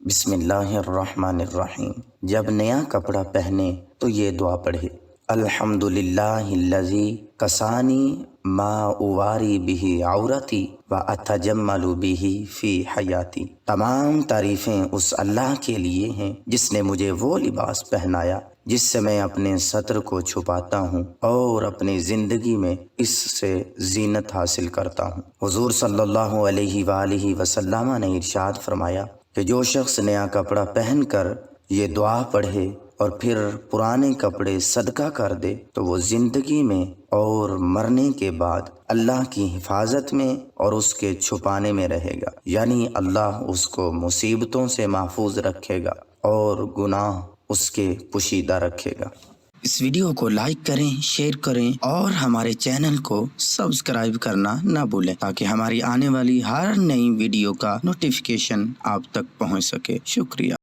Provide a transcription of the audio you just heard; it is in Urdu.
بسم اللہ الرحمن الرحیم۔ جب نیا کپڑا پہنے تو یہ دعا پڑھے، الحمدللہ الذی کسانی ما اواری بہ عورتی و اتجمل بہ فی حیاتی۔ تمام تعریفیں اس اللہ کے لیے ہیں جس نے مجھے وہ لباس پہنایا جس سے میں اپنے ستر کو چھپاتا ہوں اور اپنی زندگی میں اس سے زینت حاصل کرتا ہوں۔ حضور صلی اللہ علیہ وآلہ وسلم نے ارشاد فرمایا کہ جو شخص نیا کپڑا پہن کر یہ دعا پڑھے اور پھر پرانے کپڑے صدقہ کر دے تو وہ زندگی میں اور مرنے کے بعد اللہ کی حفاظت میں اور اس کے چھپانے میں رہے گا، یعنی اللہ اس کو مصیبتوں سے محفوظ رکھے گا اور گناہ اس کے پوشیدہ رکھے گا۔ اس ویڈیو کو لائک کریں، شیئر کریں اور ہمارے چینل کو سبسکرائب کرنا نہ بھولیں تاکہ ہماری آنے والی ہر نئی ویڈیو کا نوٹیفیکیشن آپ تک پہنچ سکے۔ شکریہ۔